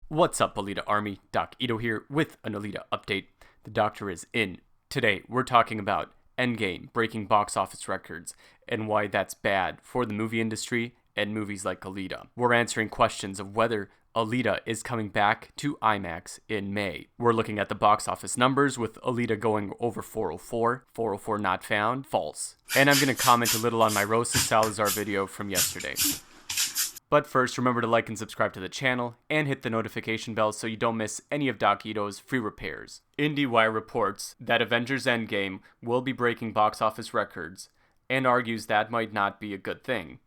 What's up, Alita Army? Doc Ito here with an Alita update. The doctor is in. Today, we're talking about Endgame breaking box office records and why that's bad for the movie industry and movies like Alita. We're answering questions of whether Alita is coming back to IMAX in May. We're looking at the box office numbers with Alita going over 404. 404 not found. False. And I'm going to comment a little on my Rosa Salazar video from yesterday. But first, remember to like and subscribe to the channel, and hit the notification bell so you don't miss any of Doc Ito's free repairs. IndieWire reports that Avengers Endgame will be breaking box office records, and argues that might not be a good thing.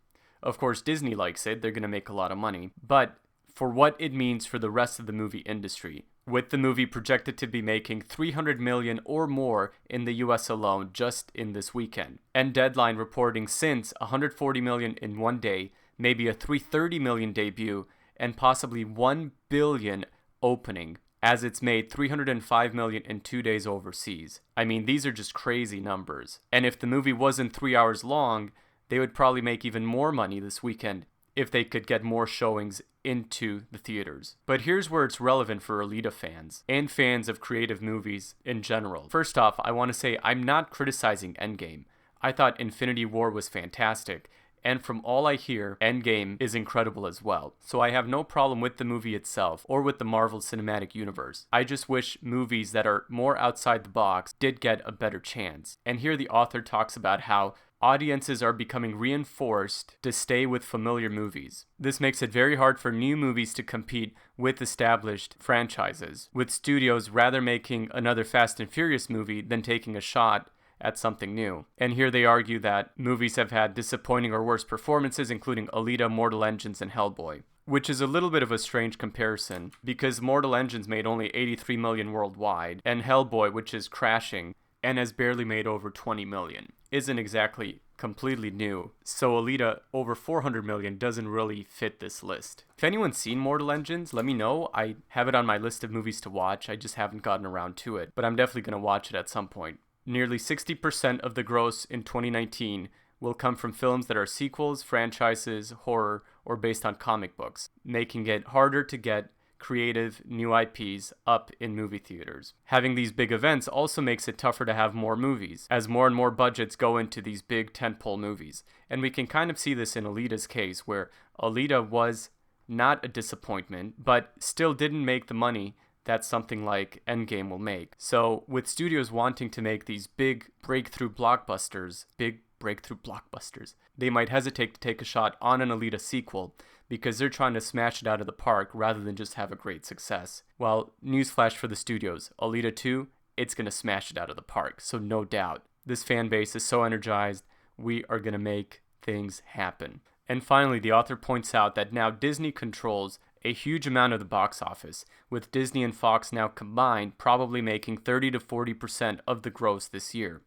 Of course, Disney likes it, they're going to make a lot of money, but for what it means for the rest of the movie industry, with the movie projected to be making $300 million or more in the US alone just in this weekend, and Deadline reporting since $140 million in one day, maybe a $330 million debut, and possibly $1 billion opening, as it's made $305 million in 2 days overseas. I mean, these are just crazy numbers. And if the movie wasn't 3 hours long, they would probably make even more money this weekend if they could get more showings into the theaters. But here's where it's relevant for Alita fans, and fans of creative movies in general. First off, I want to say I'm not criticizing Endgame. I thought Infinity War was fantastic, and from all I hear, Endgame is incredible as well. So I have no problem with the movie itself or with the Marvel Cinematic Universe. I just wish movies that are more outside the box did get a better chance. And here the author talks about how audiences are becoming reinforced to stay with familiar movies. This makes it very hard for new movies to compete with established franchises, with studios rather making another Fast and Furious movie than taking a shot at something new. And here they argue that movies have had disappointing or worse performances, including Alita, Mortal Engines, and Hellboy. Which is a little bit of a strange comparison, because Mortal Engines made only $83 million worldwide, and Hellboy, which is crashing and has barely made over $20 million, isn't exactly completely new. So Alita, over $400 million, doesn't really fit this list. If anyone's seen Mortal Engines, let me know. I have it on my list of movies to watch. I just haven't gotten around to it, but I'm definitely going to watch it at some point. Nearly 60% of the gross in 2019 will come from films that are sequels, franchises, horror, or based on comic books, making it harder to get creative new IPs up in movie theaters. Having these big events also makes it tougher to have more movies, as more and more budgets go into these big tentpole movies. And we can kind of see this in Alita's case, where Alita was not a disappointment, but still didn't make the money that something like Endgame will make. So with studios wanting to make these big breakthrough blockbusters, they might hesitate to take a shot on an Alita sequel because they're trying to smash it out of the park rather than just have a great success. Well, newsflash for the studios, Alita 2, it's going to smash it out of the park, so no doubt. This fan base is so energized, we are going to make things happen. And finally, the author points out that now Disney controls a huge amount of the box office, with Disney and Fox now combined probably making 30 to 40% of the gross this year.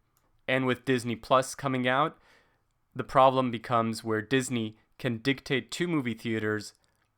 And with Disney Plus coming out, the problem becomes where Disney can dictate to movie theaters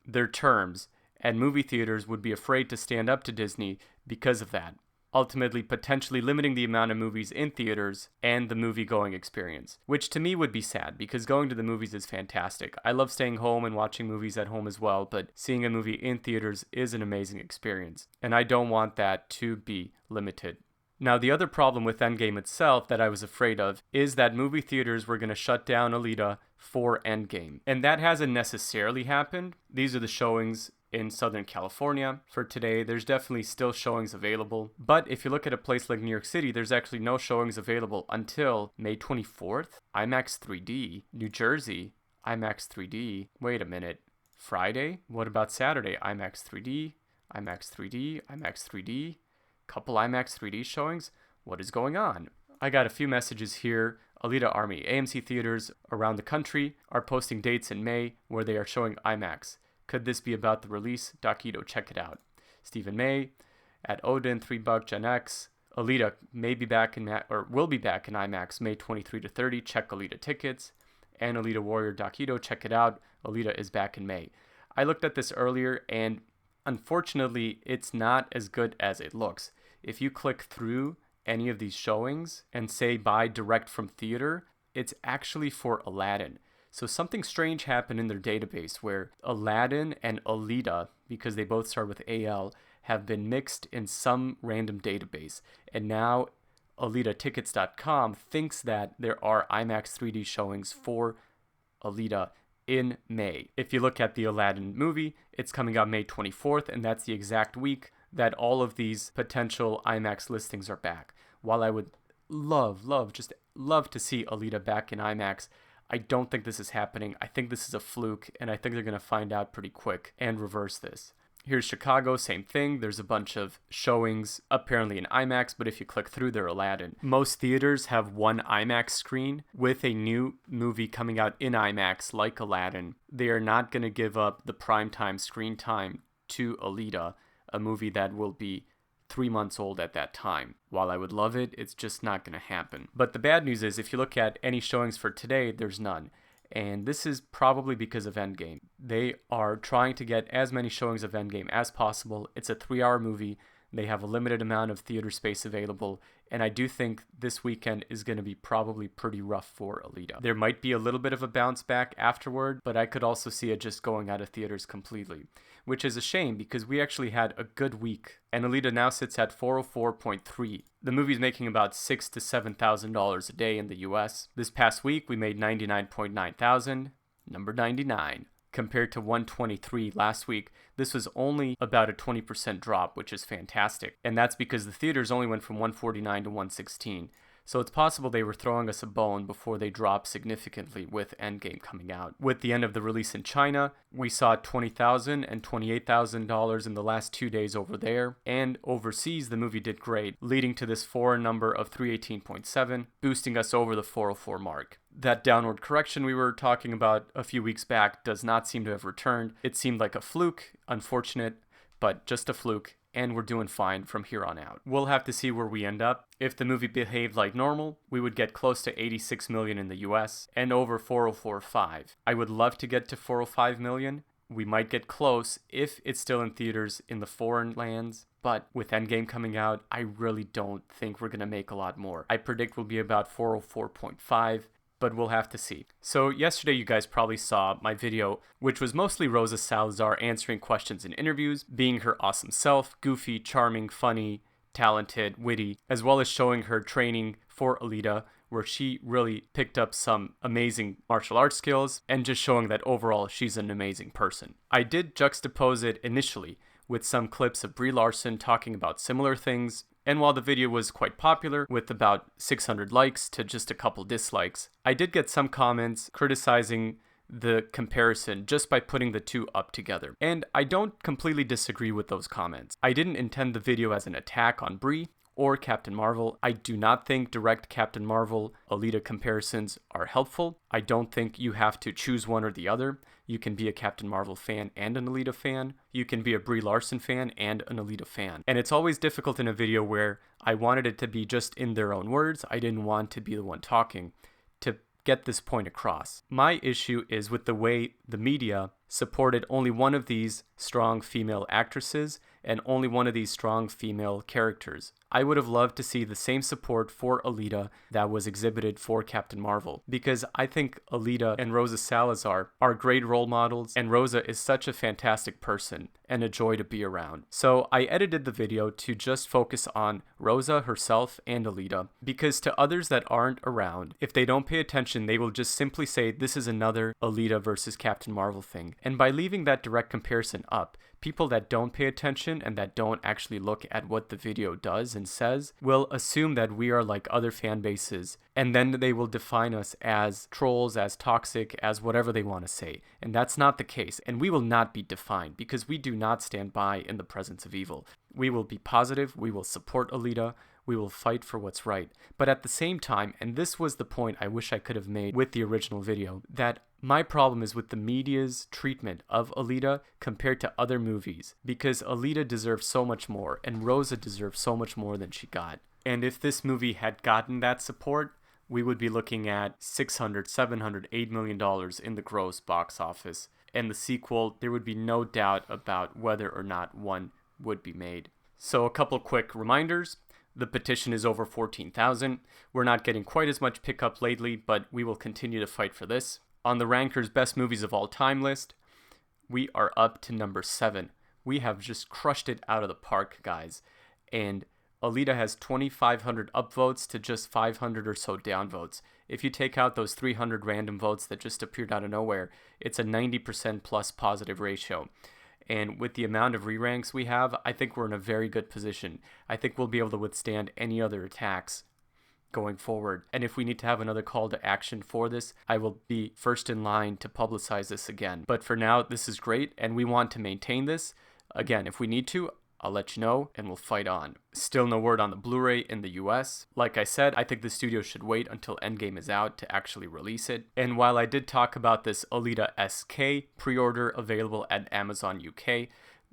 their terms, and movie theaters would be afraid to stand up to Disney because of that, ultimately potentially limiting the amount of movies in theaters and the movie-going experience, which to me would be sad because going to the movies is fantastic. I love staying home and watching movies at home as well, but seeing a movie in theaters is an amazing experience, and I don't want that to be limited. Now, the other problem with Endgame itself that I was afraid of is that movie theaters were going to shut down Alita for Endgame, and that hasn't necessarily happened. These are the showings in Southern California for today. There's definitely still showings available, but if you look at a place like New York City, there's actually no showings available until May 24th. IMAX 3D. New Jersey, IMAX 3D. Wait a minute. Friday? What about Saturday? IMAX 3D, IMAX 3D, IMAX 3D. Couple IMAX 3D showings? What is going on? I got a few messages here. Alita Army. AMC theaters around the country are posting dates in May where they are showing IMAX. Could this be about the release? Doc Ito, check it out. Stephen May at Odin, $3 Gen X. Alita may be back will be back in IMAX May 23 to 30. Check Alita tickets. And Alita Warrior, Doc Ito, check it out. Alita is back in May. I looked at this earlier, and unfortunately, it's not as good as it looks. If you click through any of these showings and say buy direct from theater, it's actually for Aladdin. So something strange happened in their database where Aladdin and Alita, because they both start with AL, have been mixed in some random database. And now AlitaTickets.com thinks that there are IMAX 3D showings for Alita in May. If you look at the Aladdin movie, it's coming out May 24th, and that's the exact week that all of these potential IMAX listings are back. While I would love to see Alita back in IMAX, I don't think this is happening. I think this is a fluke, and I think they're going to find out pretty quick and reverse this. Here's Chicago, same thing. There's a bunch of showings apparently in IMAX, but if you click through, they're Aladdin. Most theaters have one IMAX screen. With a new movie coming out in IMAX like Aladdin, they are not going to give up the primetime screen time to Alita, a movie that will be 3 months old at that time. While I would love it, it's just not going to happen. But the bad news is, if you look at any showings for today, there's none. And this is probably because of Endgame. They are trying to get as many showings of Endgame as possible. It's a 3-hour movie. They have a limited amount of theater space available. And I do think this weekend is going to be probably pretty rough for Alita. There might be a little bit of a bounce back afterward, but I could also see it just going out of theaters completely, which is a shame because we actually had a good week. And Alita now sits at 404.3. The movie's making about $6,000 to $7,000 a day in the US. This past week, we made 99.9 thousand, number 99. Compared to 123 last week, this was only about a 20% drop, which is fantastic. And that's because the theaters only went from 149 to 116. So it's possible they were throwing us a bone before they dropped significantly with Endgame coming out. With the end of the release in China, we saw $20,000 and $28,000 in the last 2 days over there. And overseas, the movie did great, leading to this foreign number of 318.7, boosting us over the 404 mark. That downward correction we were talking about a few weeks back does not seem to have returned. It seemed like a fluke, unfortunate, but just a fluke. And we're doing fine from here on out. We'll have to see where we end up. If the movie behaved like normal, we would get close to 86 million in the US and over 404.5. I would love to get to 405 million. We might get close if it's still in theaters in the foreign lands. But with Endgame coming out, I really don't think we're going to make a lot more. I predict we'll be about 404.5. But we'll have to see. So yesterday you guys probably saw my video, which was mostly Rosa Salazar answering questions in interviews, being her awesome self, goofy, charming, funny, talented, witty, as well as showing her training for Alita, where she really picked up some amazing martial arts skills and just showing that overall she's an amazing person. I did juxtapose it initially with some clips of Brie Larson talking about similar things. And while the video was quite popular, with about 600 likes to just a couple dislikes, I did get some comments criticizing the comparison just by putting the two up together. And I don't completely disagree with those comments. I didn't intend the video as an attack on Brie or Captain Marvel. I do not think direct Captain Marvel Alita comparisons are helpful. I don't think you have to choose one or the other. You can be a Captain Marvel fan and an Alita fan. You can be a Brie Larson fan and an Alita fan. And it's always difficult in a video where I wanted it to be just in their own words. I didn't want to be the one talking to get this point across. My issue is with the way the media supported only one of these strong female actresses and only one of these strong female characters. I would have loved to see the same support for Alita that was exhibited for Captain Marvel, because I think Alita and Rosa Salazar are great role models, and Rosa is such a fantastic person and a joy to be around. So I edited the video to just focus on Rosa herself and Alita, because to others that aren't around, if they don't pay attention, they will just simply say this is another Alita versus Captain Marvel thing. And by leaving that direct comparison up, people that don't pay attention and that don't actually look at what the video does and says will assume that we are like other fan bases, and then they will define us as trolls, as toxic, as whatever they want to say. And that's not the case, and we will not be defined because we do not stand by in the presence of evil. We will be positive, we will support Alita, we will fight for what's right. But at the same time, and this was the point I wish I could have made with the original video, that my problem is with the media's treatment of Alita compared to other movies, because Alita deserves so much more, and Rosa deserves so much more than she got. And if this movie had gotten that support, we would be looking at $600, $700, $8 million in the gross box office. And the sequel, there would be no doubt about whether or not one would be made. So a couple quick reminders. The petition is over 14,000. We're not getting quite as much pickup lately, but we will continue to fight for this. On the Ranker's Best Movies of All Time list, we are up to number 7, we have just crushed it out of the park, guys. And Alita has 2,500 upvotes to just 500 or so downvotes. If you take out those 300 random votes that just appeared out of nowhere, it's a 90% plus positive ratio. And with the amount of re-ranks we have, I think we're in a very good position. I think we'll be able to withstand any other attacks going forward. And if we need to have another call to action for this, I will be first in line to publicize this again. But for now, this is great, and we want to maintain this. Again, if we need to, I'll let you know, and we'll fight on. Still no word on the Blu-ray in the US. Like I said, I think the studio should wait until Endgame is out to actually release it. And while I did talk about this Alita SK pre-order available at Amazon UK,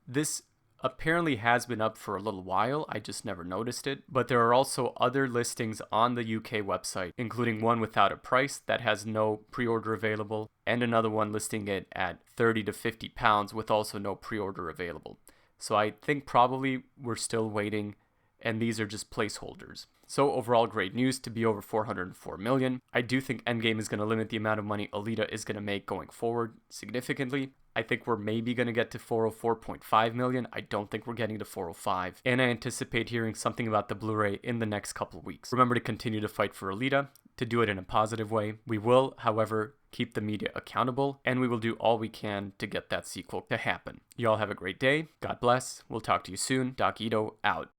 this apparently has been up for a little while, I just never noticed it. But there are also other listings on the UK website, including one without a price that has no pre-order available, and another one listing it at £30 to £50 with also no pre-order available. So I think probably we're still waiting, and these are just placeholders. So overall, great news to be over 404 million. I do think Endgame is going to limit the amount of money Alita is going to make going forward significantly. I think we're maybe going to get to 404.5 million. I don't think we're getting to 405. And I anticipate hearing something about the Blu-ray in the next couple of weeks. Remember to continue to fight for Alita, to do it in a positive way. We will, however, keep the media accountable, and we will do all we can to get that sequel to happen. Y'all have a great day. God bless. We'll talk to you soon. Doc Ito out.